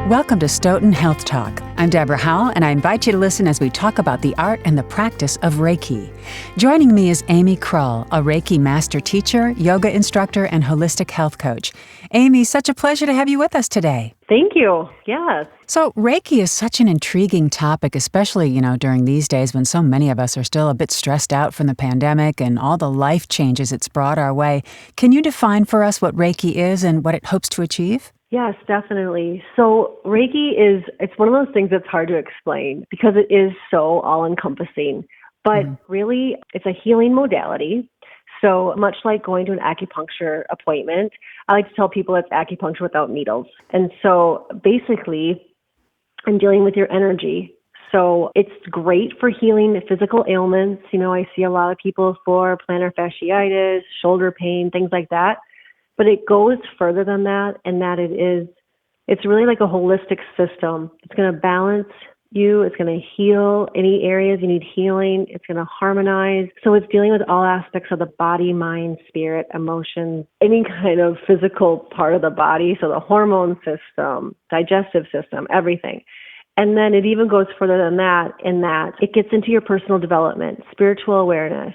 Welcome to Stoughton Health Talk. I'm Deborah Howell, and I invite you to listen as we talk about the art and the practice of Reiki. Joining me is Amy Krull, a Reiki master teacher, yoga instructor, and holistic health coach. Amy, such a pleasure to have you with us today. Thank you. Yes. So Reiki is such an intriguing topic, especially, during these days when so many of us are still a bit stressed out from the pandemic and all the life changes it's brought our way. Can you define for us what Reiki is and what it hopes to achieve? Yes, definitely. So Reiki it's one of those things that's hard to explain because it is so all-encompassing. But really, it's a healing modality. So much like going to an acupuncture appointment, I like to tell people it's acupuncture without needles. And so basically, I'm dealing with your energy. So it's great for healing physical ailments. I see a lot of people for plantar fasciitis, shoulder pain, things like that. But it goes further than that, and that it's really like a holistic system. It's going to balance you. It's going to heal any areas you need healing. It's going to harmonize. So it's dealing with all aspects of the body, mind, spirit, emotions, any kind of physical part of the body. So the hormone system, digestive system, everything. And then it even goes further than that in that it gets into your personal development, spiritual awareness.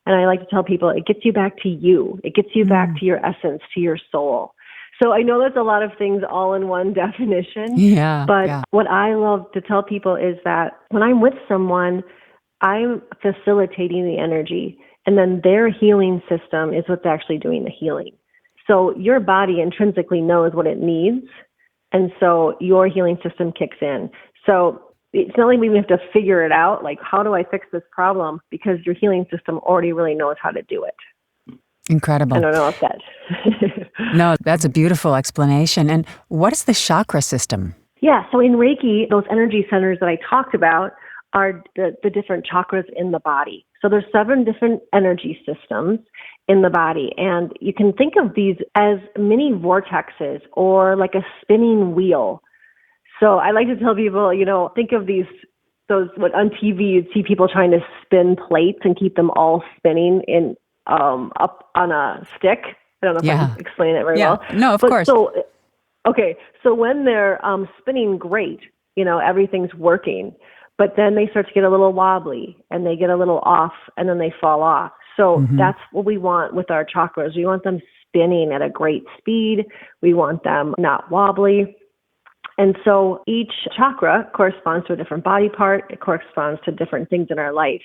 And I like to tell people it gets you back to you. It gets you back to your essence, to your soul. So I know that's a lot of things all in one definition. But what I love to tell people is that when I'm with someone, I'm facilitating the energy. And then their healing system is what's actually doing the healing. So your body intrinsically knows what it needs. And so your healing system kicks in. So it's not like we have to figure it out, like, how do I fix this problem? Because your healing system already really knows how to do it. Incredible. I don't know if that... No, that's a beautiful explanation. And what is the chakra system? Yeah, so in Reiki, those energy centers that I talked about are the different chakras in the body. So there's 7 different energy systems in the body. And you can think of these as mini vortexes or like a spinning wheel. So I like to tell people, think of what on TV you'd see people trying to spin plates and keep them all spinning up on a stick. I don't know if I can explain it very well. No, of course. So when they're spinning great, everything's working, but then they start to get a little wobbly and they get a little off and then they fall off. So that's what we want with our chakras. We want them spinning at a great speed. We want them not wobbly. And so each chakra corresponds to a different body part. It corresponds to different things in our life.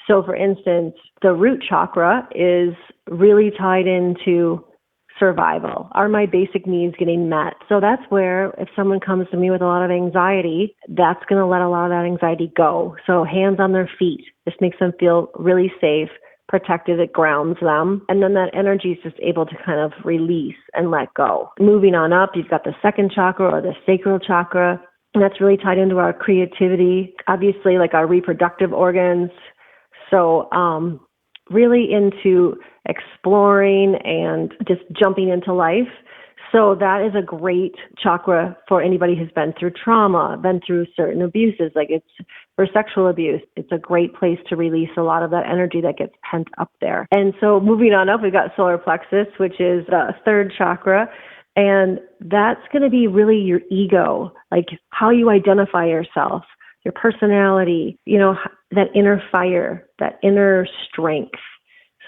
So for instance, the root chakra is really tied into survival. Are my basic needs getting met? So that's where if someone comes to me with a lot of anxiety, that's going to let a lot of that anxiety go. So hands on their feet. This makes them feel really safe, protected, it grounds them. And then that energy is just able to kind of release and let go. Moving on up, you've got the second chakra or the sacral chakra. And that's really tied into our creativity, obviously like our reproductive organs. So really into exploring and just jumping into life. So that is a great chakra for anybody who's been through trauma, been through certain abuses, like it's for sexual abuse. It's a great place to release a lot of that energy that gets pent up there. And so moving on up, we've got solar plexus, which is the third chakra. And that's going to be really your ego, like how you identify yourself, your personality, that inner fire, that inner strength.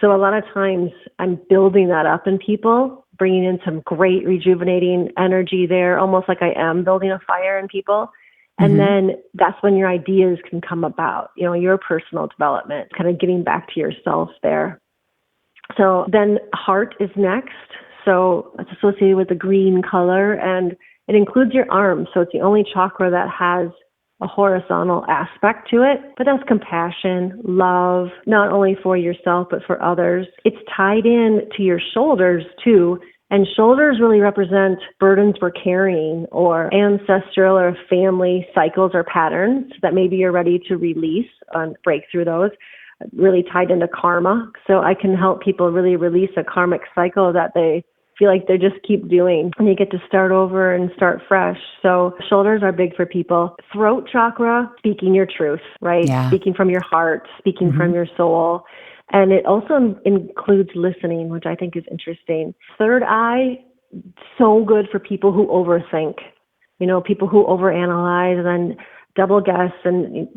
So a lot of times I'm building that up in people, bringing in some great rejuvenating energy there, almost like I am building a fire in people. And then that's when your ideas can come about, your personal development, kind of getting back to yourself there. So then heart is next. So it's associated with the green color and it includes your arms. So it's the only chakra that has a horizontal aspect to it, but that's compassion, love, not only for yourself, but for others. It's tied in to your shoulders too. And shoulders really represent burdens we're carrying or ancestral or family cycles or patterns that maybe you're ready to release and break through those, really tied into karma. So I can help people really release a karmic cycle that they feel like they just keep doing and you get to start over and start fresh. So shoulders are big for people. Throat chakra, speaking your truth, right? Yeah. Speaking from your heart, speaking from your soul. And it also includes listening, which I think is interesting. Third eye, so good for people who overthink. People who overanalyze and double guess and,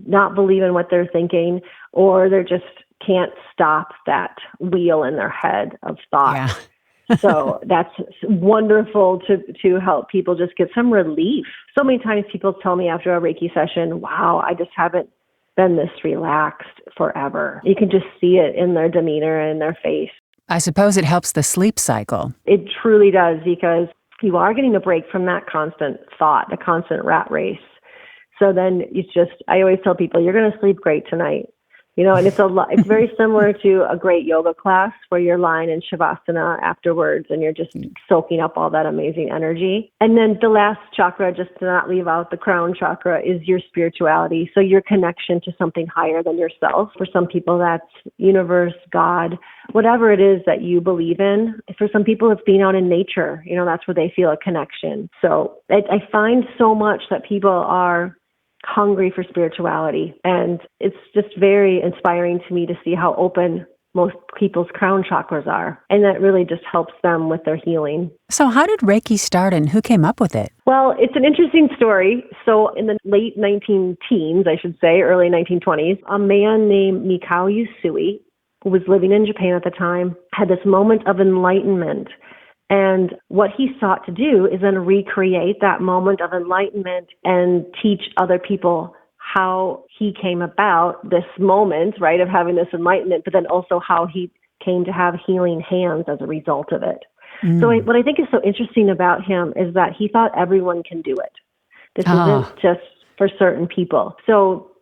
not believe in what they're thinking, or they just can't stop that wheel in their head of thought. Yeah. So that's wonderful to help people just get some relief. So many times people tell me after a Reiki session, wow, I just haven't been this relaxed forever. You can just see it in their demeanor and their face. I suppose it helps the sleep cycle. It truly does, because you are getting a break from that constant thought, the constant rat race. So then I always tell people, you're going to sleep great tonight. And it's very similar to a great yoga class where you're lying in Shavasana afterwards and you're just soaking up all that amazing energy. And then the last chakra, just to not leave out the crown chakra, is your spirituality. So your connection to something higher than yourself. For some people, that's universe, God, whatever it is that you believe in. For some people, it's being out in nature. That's where they feel a connection. So I find so much that people are hungry for spirituality. And it's just very inspiring to me to see how open most people's crown chakras are. And that really just helps them with their healing. So how did Reiki start and who came up with it? Well, it's an interesting story. So in the late 19-teens, I should say, early 1920s, a man named Mikao Usui, who was living in Japan at the time, had this moment of enlightenment. And what he sought to do is then recreate that moment of enlightenment and teach other people how he came about this moment, right, of having this enlightenment, but then also how he came to have healing hands as a result of it. So what I think is so interesting about him is that he thought everyone can do it. This isn't just for certain people. So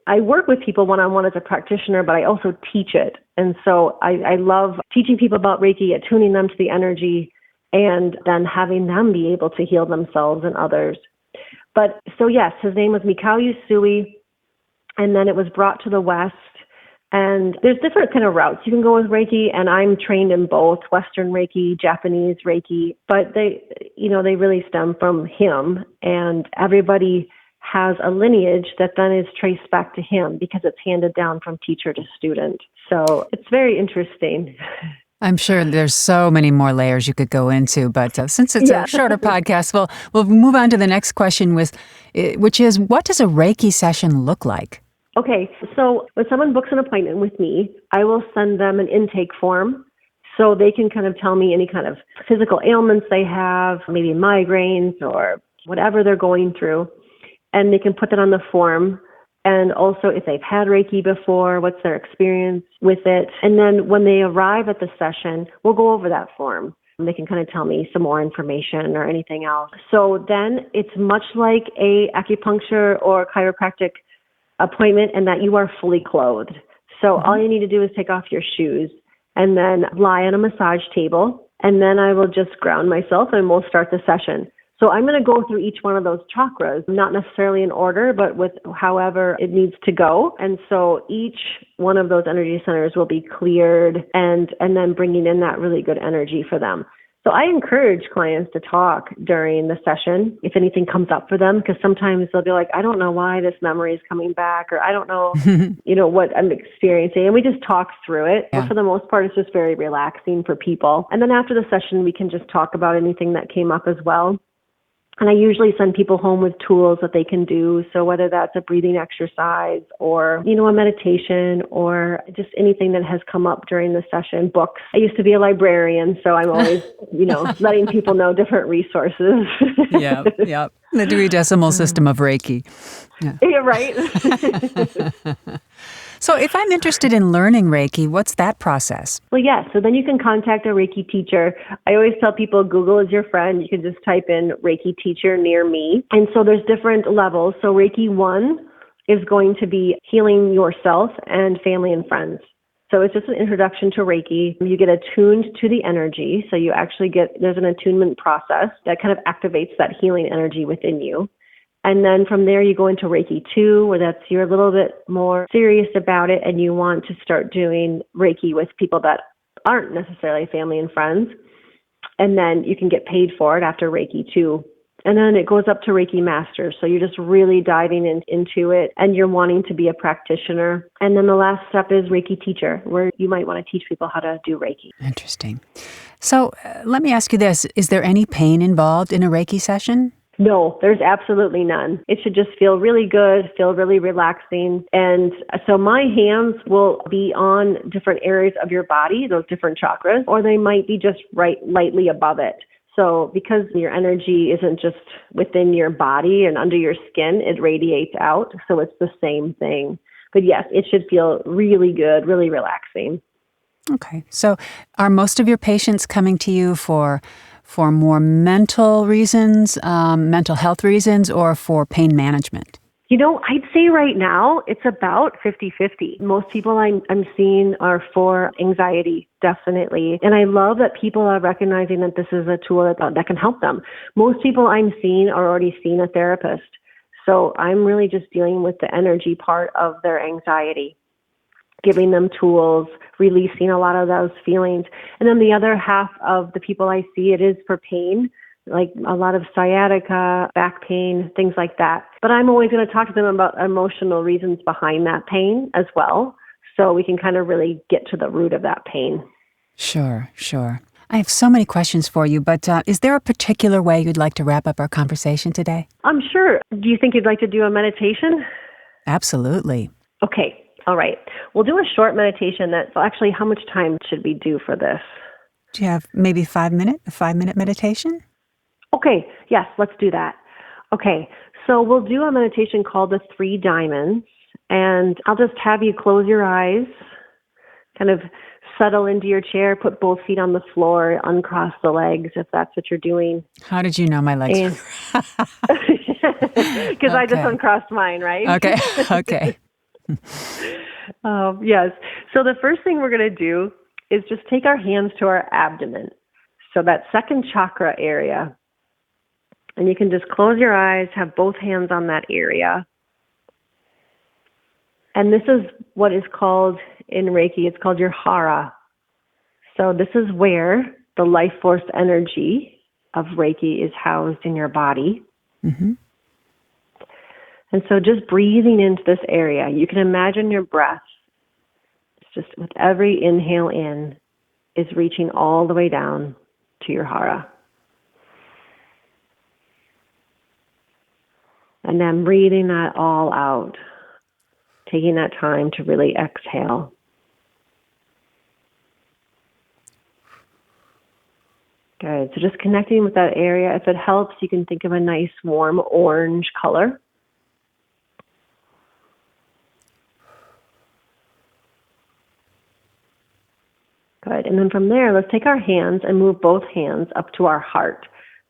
I work with people one-on-one as a practitioner, but I also teach it. And so I love teaching people about Reiki, attuning them to the energy, and then having them be able to heal themselves and others. But so yes, his name was Mikao Usui, and then it was brought to the West. And there's different kind of routes you can go with Reiki, and I'm trained in both Western Reiki, Japanese Reiki, but they really stem from him, and everybody has a lineage that then is traced back to him because it's handed down from teacher to student. So it's very interesting. I'm sure there's so many more layers you could go into, but since it's a shorter podcast, we'll move on to the next question, which is, what does a Reiki session look like? Okay, so when someone books an appointment with me, I will send them an intake form so they can kind of tell me any kind of physical ailments they have, maybe migraines or whatever they're going through, and they can put that on the form. And also if they've had Reiki before, what's their experience with it. And then when they arrive at the session, we'll go over that form. They can kind of tell me some more information or anything else. So then it's much like a acupuncture or chiropractic appointment in that you are fully clothed. So all you need to do is take off your shoes and then lie on a massage table. And then I will just ground myself and we'll start the session. So I'm going to go through each one of those chakras, not necessarily in order, but with however it needs to go. And so each one of those energy centers will be cleared and then bringing in that really good energy for them. So I encourage clients to talk during the session if anything comes up for them, because sometimes they'll be like, I don't know why this memory is coming back, or I don't know, what I'm experiencing. And we just talk through it. Yeah. But for the most part, it's just very relaxing for people. And then after the session, we can just talk about anything that came up as well. And I usually send people home with tools that they can do. So whether that's a breathing exercise or, a meditation or just anything that has come up during the session, books. I used to be a librarian, so I'm always, letting people know different resources. Yeah. The Dewey Decimal System of Reiki. Yeah, right. So if I'm interested in learning Reiki, what's that process? Well, yes. So then you can contact a Reiki teacher. I always tell people Google is your friend. You can just type in Reiki teacher near me. And so there's different levels. So Reiki 1 is going to be healing yourself and family and friends. So it's just an introduction to Reiki. You get attuned to the energy. So you actually there's an attunement process that kind of activates that healing energy within you. And then from there, you go into Reiki 2, where you're a little bit more serious about it and you want to start doing Reiki with people that aren't necessarily family and friends. And then you can get paid for it after Reiki 2. And then it goes up to Reiki Master. So you're just really diving into it and you're wanting to be a practitioner. And then the last step is Reiki Teacher, where you might want to teach people how to do Reiki. Interesting. So let me ask you this. Is there any pain involved in a Reiki session? No, there's absolutely none. It should just feel really good, feel really relaxing. And so my hands will be on different areas of your body, those different chakras, or they might be just right lightly above it. So because your energy isn't just within your body and under your skin, it radiates out. So it's the same thing. But yes, it should feel really good, really relaxing. Okay. So are most of your patients coming to you for more mental reasons, mental health reasons, or for pain management? I'd say right now it's about 50-50. Most people I'm seeing are for anxiety, definitely. And I love that people are recognizing that this is a tool that can help them. Most people I'm seeing are already seeing a therapist. So I'm really just dealing with the energy part of their anxiety, giving them tools, releasing a lot of those feelings. And then the other half of the people I see, it is for pain, like a lot of sciatica, back pain, things like that. But I'm always going to talk to them about emotional reasons behind that pain as well, so we can kind of really get to the root of that pain. Sure, sure. I have so many questions for you, but is there a particular way you'd like to wrap up our conversation today? I'm sure. Do you think you'd like to do a meditation? Absolutely. Okay. All right. We'll do a short meditation. Actually, how much time should we do for this? Do you have maybe a 5-minute meditation? Okay. Yes, let's do that. Okay. So we'll do a meditation called the 3 Diamonds, and I'll just have you close your eyes, kind of settle into your chair, put both feet on the floor, uncross the legs if that's what you're doing. How did you know my legs? Because I just uncrossed mine, right? Okay. Okay. Yes. So the first thing we're going to do is just take our hands to our abdomen. So that second chakra area. And you can just close your eyes, have both hands on that area. And this is what is called in Reiki, it's called your hara. So this is where the life force energy of Reiki is housed in your body. Mm-hmm. And so just breathing into this area, you can imagine your breath, it's just with every inhale in, is reaching all the way down to your hara. And then breathing that all out, taking that time to really exhale. Good. So just connecting with that area. If it helps, you can think of a nice warm orange color. Good. And then from there, let's take our hands and move both hands up to our heart.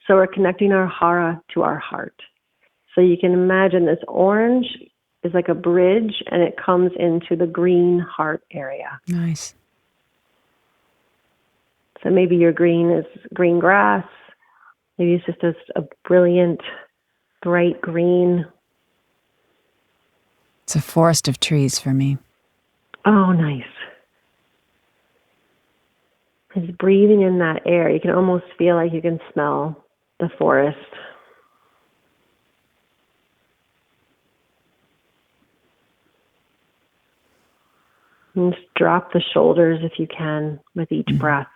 So we're connecting our hara to our heart. So you can imagine this orange is like a bridge, and it comes into the green heart area. Nice. So maybe your green is green grass. Maybe it's just a brilliant, bright green. It's a forest of trees for me. Oh, nice. Just breathing in that air, you can almost feel like you can smell the forest. And just drop the shoulders if you can with each breath.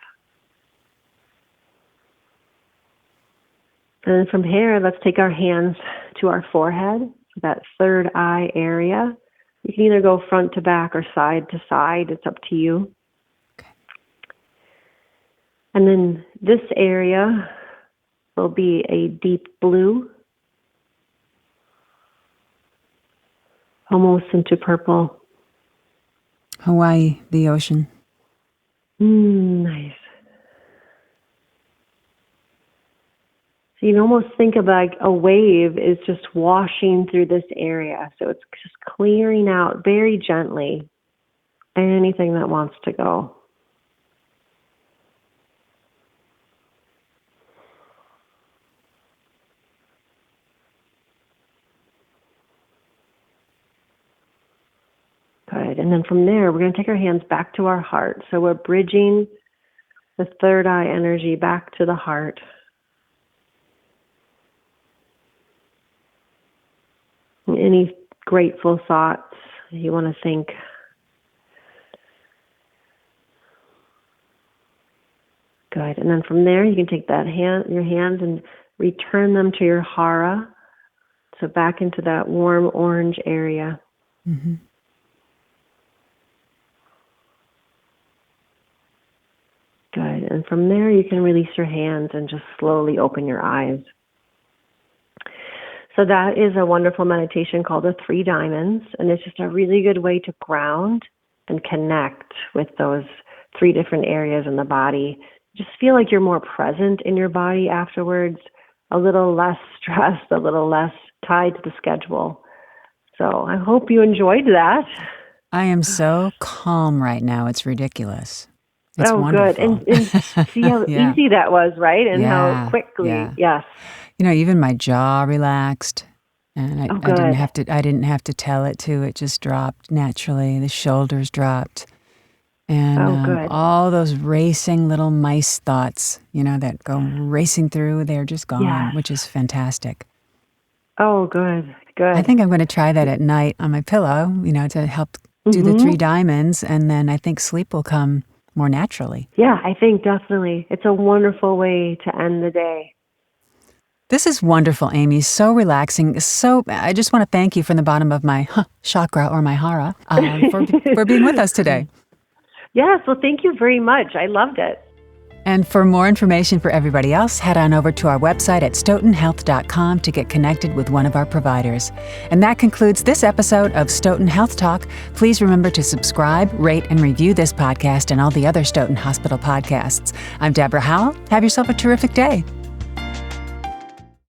And then from here, let's take our hands to our forehead, that third eye area. You can either go front to back or side to side. It's up to you. Okay. And then this area will be a deep blue, almost into purple. Hawaii, the ocean. Nice. So you can almost think of like a wave is just washing through this area. So it's just clearing out very gently anything that wants to go. Good. And then from there, we're going to take our hands back to our heart. So we're bridging the third eye energy back to the heart. And any grateful thoughts you want to think. Good. And then from there, you can take your hand and return them to your hara. So back into that warm orange area. Mm-hmm. Good. And from there, you can release your hands and just slowly open your eyes. So that is a wonderful meditation called the 3 Diamonds. And it's just a really good way to ground and connect with those 3 different areas in the body. Just feel like you're more present in your body afterwards, a little less stressed, a little less tied to the schedule. So I hope you enjoyed that. I am so calm right now. It's ridiculous. It's good. wonderful. And see how Yeah. easy that was, right? And how Yeah. quickly. Yeah. Yes. Even my jaw relaxed, and I good. didn't have to tell it to. It just dropped naturally. The shoulders dropped. And good. all those racing little mice thoughts, that go racing through, they're just gone, Yes. which is fantastic. Oh, good. Good. I think I'm going to try that at night on my pillow, to help do the 3 diamonds, and then I think sleep will come more naturally. Yeah, I think definitely. It's a wonderful way to end the day. This is wonderful, Amy. So relaxing. I just want to thank you from the bottom of my chakra or my hara for being with us today. Yes, well, thank you very much. I loved it. And for more information for everybody else, head on over to our website at stoughtonhealth.com to get connected with one of our providers. And that concludes this episode of Stoughton Health Talk. Please remember to subscribe, rate, and review this podcast and all the other Stoughton Hospital podcasts. I'm Deborah Howell. Have yourself a terrific day.